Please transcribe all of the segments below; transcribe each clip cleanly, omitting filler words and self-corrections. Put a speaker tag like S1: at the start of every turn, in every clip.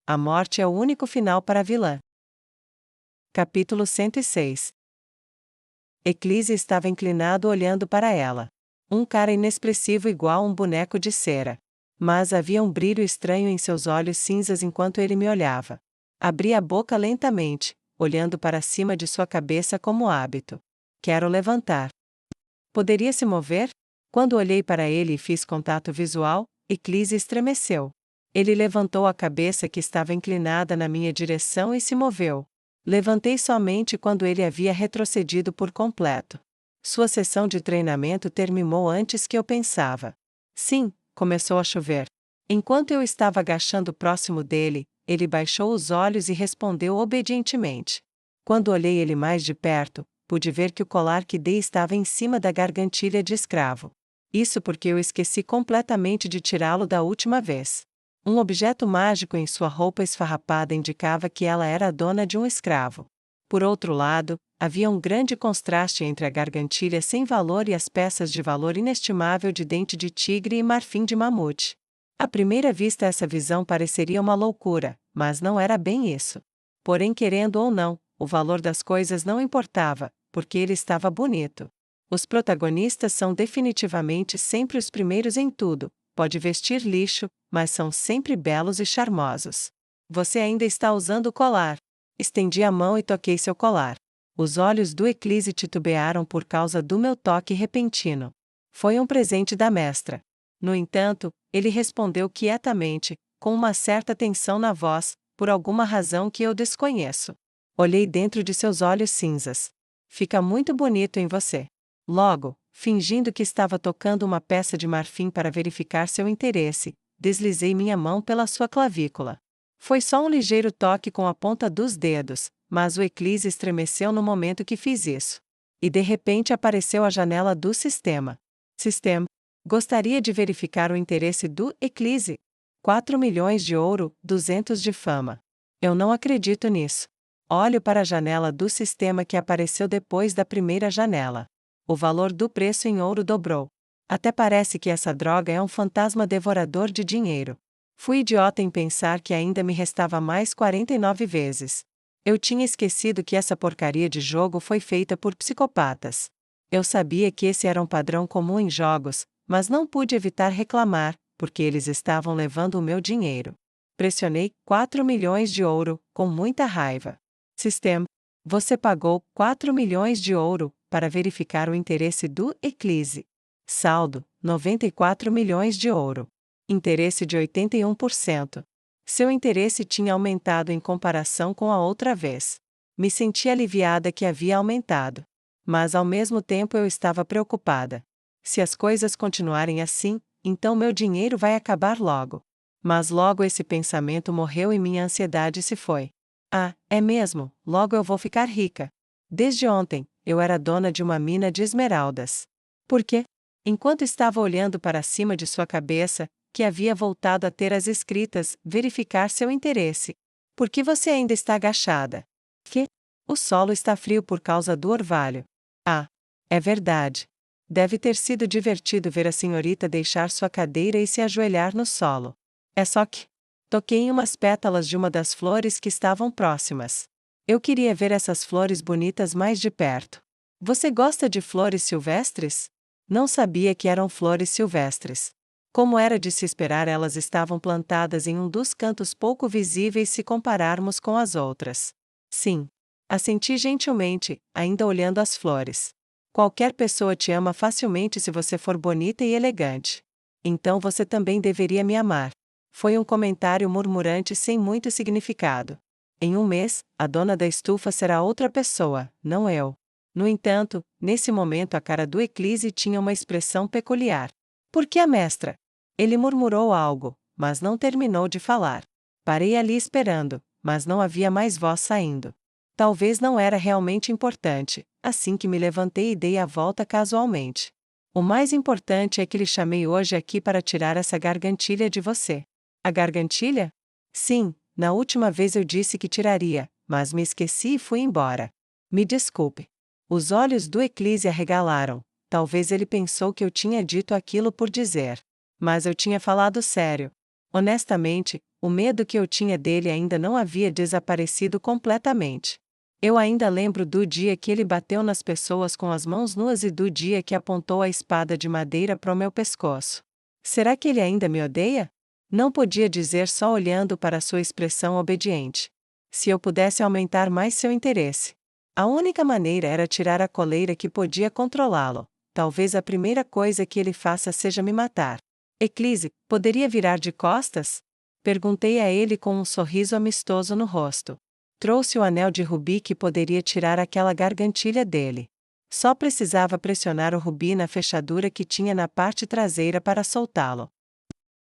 S1: A morte é o único final para a vilã. Capítulo 106. Eclísia estava inclinado olhando para ela. Um cara inexpressivo igual a um boneco de cera. Mas havia um brilho estranho em seus olhos cinzas enquanto ele me olhava. Abri a boca lentamente, olhando para cima de sua cabeça como hábito. Quero levantar. Poderia se mover? Quando olhei para ele e fiz contato visual, Eclísia estremeceu. Ele levantou a cabeça que estava inclinada na minha direção e se moveu. Levantei somente quando ele havia retrocedido por completo. Sua sessão de treinamento terminou antes que eu pensava. Sim, começou a chover. Enquanto eu estava agachando próximo dele, ele baixou os olhos e respondeu obedientemente. Quando olhei ele mais de perto, pude ver que o colar que dei estava em cima da gargantilha de escravo. Isso porque eu esqueci completamente de tirá-lo da última vez. Um objeto mágico em sua roupa esfarrapada indicava que ela era a dona de um escravo. Por outro lado, havia um grande contraste entre a gargantilha sem valor e as peças de valor inestimável de dente de tigre e marfim de mamute. À primeira vista essa visão pareceria uma loucura, mas não era bem isso. Porém, querendo ou não, o valor das coisas não importava, porque ele estava bonito. Os protagonistas são definitivamente sempre os primeiros em tudo. Pode vestir lixo, mas são sempre belos e charmosos. Você ainda está usando o colar. Estendi a mão e toquei seu colar. Os olhos do Eclísia titubearam por causa do meu toque repentino. Foi um presente da mestra. No entanto, ele respondeu quietamente, com uma certa tensão na voz, por alguma razão que eu desconheço. Olhei dentro de seus olhos cinzas. Fica muito bonito em você. Logo, fingindo que estava tocando uma peça de marfim para verificar seu interesse, deslizei minha mão pela sua clavícula. Foi só um ligeiro toque com a ponta dos dedos, mas o Eclísia estremeceu no momento que fiz isso. E de repente apareceu a janela do sistema. Sistema. Gostaria de verificar o interesse do Eclísia. 4 milhões de ouro, 200 de fama. Eu não acredito nisso. Olho para a janela do sistema que apareceu depois da primeira janela. O valor do preço em ouro dobrou. Até parece que essa droga é um fantasma devorador de dinheiro. Fui idiota em pensar que ainda me restava mais 49 vezes. Eu tinha esquecido que essa porcaria de jogo foi feita por psicopatas. Eu sabia que esse era um padrão comum em jogos, mas não pude evitar reclamar, porque eles estavam levando o meu dinheiro. Pressionei 4 milhões de ouro, com muita raiva. Sistema. Você pagou 4 milhões de ouro para verificar o interesse do Eclísia. Saldo: 94 milhões de ouro. Interesse de 81%. Seu interesse tinha aumentado em comparação com a outra vez. Me senti aliviada que havia aumentado. Mas ao mesmo tempo eu estava preocupada. Se as coisas continuarem assim, então meu dinheiro vai acabar logo. Mas logo esse pensamento morreu e minha ansiedade se foi. Ah, é mesmo, logo eu vou ficar rica. Desde ontem, eu era dona de uma mina de esmeraldas. Por quê? Enquanto estava olhando para cima de sua cabeça, que havia voltado a ter as escritas, verificar seu interesse. Por que você ainda está agachada? Que? O solo está frio por causa do orvalho. Ah, é verdade. Deve ter sido divertido ver a senhorita deixar sua cadeira e se ajoelhar no solo. É só que toquei em umas pétalas de uma das flores que estavam próximas. Eu queria ver essas flores bonitas mais de perto. Você gosta de flores silvestres? Não sabia que eram flores silvestres. Como era de se esperar, elas estavam plantadas em um dos cantos pouco visíveis se compararmos com as outras. Sim. Assenti gentilmente, ainda olhando as flores. Qualquer pessoa te ama facilmente se você for bonita e elegante. Então você também deveria me amar. Foi um comentário murmurante sem muito significado. Em um mês, a dona da estufa será outra pessoa, não eu. No entanto, nesse momento a cara do Eclísia tinha uma expressão peculiar. Por que a mestra? Ele murmurou algo, mas não terminou de falar. Parei ali esperando, mas não havia mais voz saindo. Talvez não era realmente importante, assim que me levantei e dei a volta casualmente. O mais importante é que lhe chamei hoje aqui para tirar essa gargantilha de você. A gargantilha? Sim, na última vez eu disse que tiraria, mas me esqueci e fui embora. Me desculpe. Os olhos do Eclísia arregalaram. Talvez ele pensou que eu tinha dito aquilo por dizer. Mas eu tinha falado sério. Honestamente, O medo que eu tinha dele ainda não havia desaparecido completamente. Eu ainda lembro do dia que ele bateu nas pessoas com as mãos nuas e do dia que apontou a espada de madeira para o meu pescoço. Será que ele ainda me odeia? Não podia dizer só olhando para sua expressão obediente. Se eu pudesse aumentar mais seu interesse. A única maneira era tirar a coleira que podia controlá-lo. Talvez a primeira coisa que ele faça seja me matar. Eclise, poderia virar de costas? Perguntei a ele com um sorriso amistoso no rosto. Trouxe o anel de rubi que poderia tirar aquela gargantilha dele. Só precisava pressionar o rubi na fechadura que tinha na parte traseira para soltá-lo.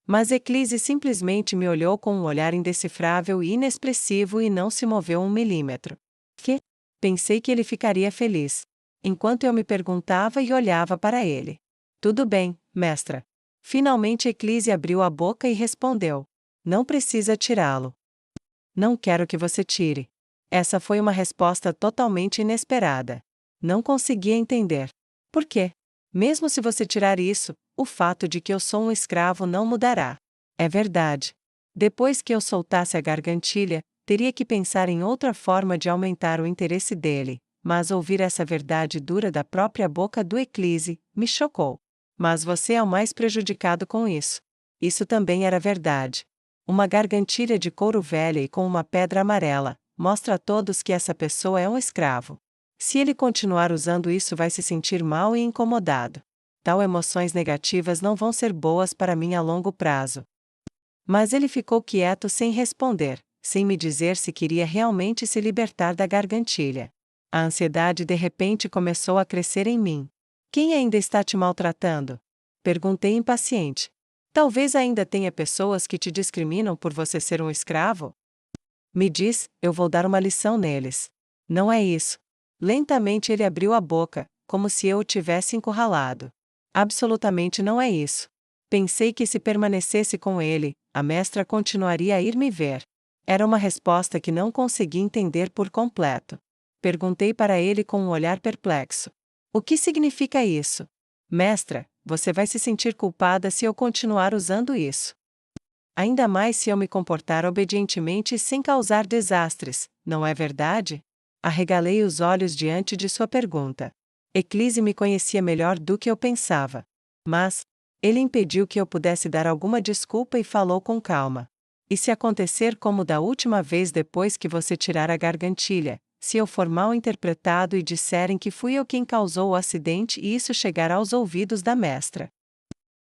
S1: Mas Eclise simplesmente me olhou com um olhar indecifrável e inexpressivo e não se moveu um milímetro. Que? Pensei que ele ficaria feliz. Enquanto eu me perguntava e olhava para ele. Tudo bem, mestra. Finalmente Eclise abriu a boca e respondeu. Não precisa tirá-lo. Não quero que você tire. Essa foi uma resposta totalmente inesperada. Não conseguia entender. Por quê? Mesmo se você tirar isso, o fato de que eu sou um escravo não mudará. É verdade. Depois que eu soltasse a gargantilha, teria que pensar em outra forma de aumentar o interesse dele, mas ouvir essa verdade dura da própria boca do Eclise me chocou. Mas você é o mais prejudicado com isso. Isso também era verdade. Uma gargantilha de couro velha e com uma pedra amarela, mostra a todos que essa pessoa é um escravo. Se ele continuar usando isso, vai se sentir mal e incomodado. Tal emoções negativas não vão ser boas para mim a longo prazo. Mas ele ficou quieto sem responder, sem me dizer se queria realmente se libertar da gargantilha. A ansiedade de repente começou a crescer em mim. Quem ainda está te maltratando? Perguntei impaciente. Talvez ainda tenha pessoas que te discriminam por você ser um escravo? Me diz, eu vou dar uma lição neles. Não é isso. Lentamente ele abriu a boca, como se eu o tivesse encurralado. Absolutamente não é isso. Pensei que se permanecesse com ele, a mestra continuaria a ir me ver. Era uma resposta que não consegui entender por completo. Perguntei para ele com um olhar perplexo. O que significa isso? Mestra, você vai se sentir culpada se eu continuar usando isso. Ainda mais se eu me comportar obedientemente sem causar desastres, não é verdade? Arregalei os olhos diante de sua pergunta. Eclise me conhecia melhor do que eu pensava. Mas, ele impediu que eu pudesse dar alguma desculpa e falou com calma. E se acontecer como da última vez depois que você tirar a gargantilha, se eu for mal interpretado e disserem que fui eu quem causou o acidente e isso chegar aos ouvidos da mestra?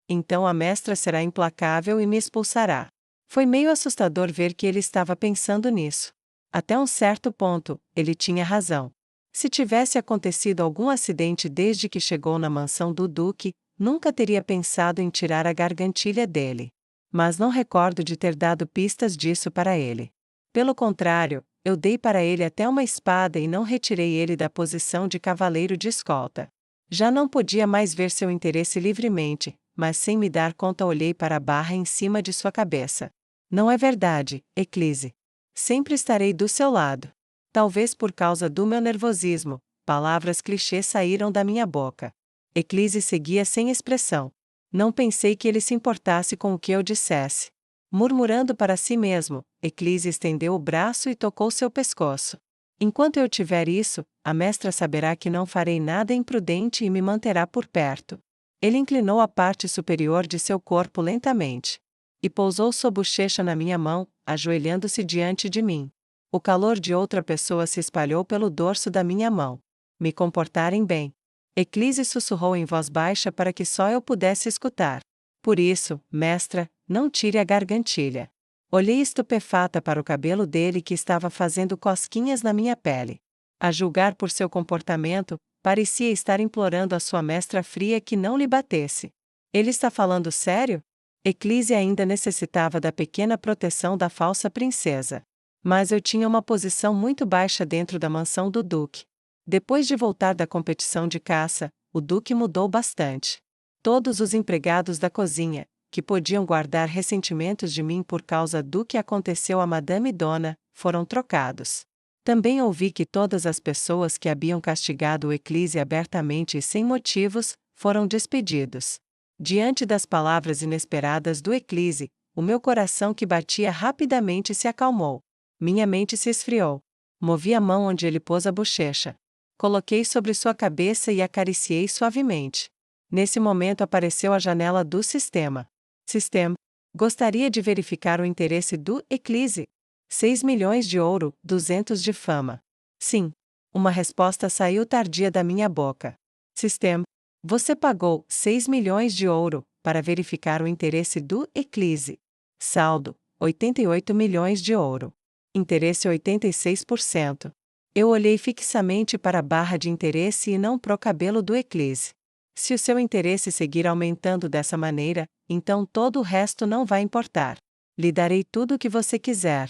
S1: Então a mestra será implacável e me expulsará. Foi meio assustador ver que ele estava pensando nisso. Até um certo ponto, ele tinha razão. Se tivesse acontecido algum acidente desde que chegou na mansão do Duque, nunca teria pensado em tirar a gargantilha dele. Mas não recordo de ter dado pistas disso para ele. Pelo contrário, eu dei para ele até uma espada e não retirei ele da posição de cavaleiro de escolta. Já não podia mais ver seu interesse livremente, mas sem me dar conta olhei para a barra em cima de sua cabeça. Não é verdade, Eclise. Sempre estarei do seu lado. Talvez por causa do meu nervosismo, palavras clichês saíram da minha boca. Eclise seguia sem expressão. Não pensei que ele se importasse com o que eu dissesse. Murmurando para si mesmo, Eclise estendeu o braço e tocou seu pescoço. Enquanto eu tiver isso, a mestra saberá que não farei nada imprudente e me manterá por perto. Ele inclinou a parte superior de seu corpo lentamente. E pousou sua bochecha na minha mão, ajoelhando-se diante de mim. O calor de outra pessoa se espalhou pelo dorso da minha mão. Me comportarem bem. Eclise sussurrou em voz baixa para que só eu pudesse escutar. Por isso, mestra, não tire a gargantilha. Olhei estupefata para o cabelo dele que estava fazendo cosquinhas na minha pele. A julgar por seu comportamento, parecia estar implorando a sua mestra fria que não lhe batesse. Ele está falando sério? Eclise ainda necessitava da pequena proteção da falsa princesa. Mas eu tinha uma posição muito baixa dentro da mansão do Duque. Depois de voltar da competição de caça, o Duque mudou bastante. Todos os empregados da cozinha, que podiam guardar ressentimentos de mim por causa do que aconteceu a Madame Dona, foram trocados. Também ouvi que todas as pessoas que haviam castigado o Eclise abertamente e sem motivos, foram despedidos. Diante das palavras inesperadas do Eclise, O meu coração que batia rapidamente se acalmou. Minha mente se esfriou. Movi a mão onde ele pôs a bochecha. Coloquei sobre sua cabeça e acariciei suavemente. Nesse momento apareceu a janela do sistema. Sistema. Gostaria de verificar o interesse do Eclise. 6 milhões de ouro, 200 de fama. Sim. Uma resposta saiu tardia da minha boca. Sistema. Você pagou 6 milhões de ouro para verificar o interesse do Eclise. Saldo: 88 milhões de ouro. Interesse 86%. Eu olhei fixamente para a barra de interesse e não para o cabelo do Eclise. Se o seu interesse seguir aumentando dessa maneira, então todo o resto não vai importar. Lhe darei tudo o que você quiser.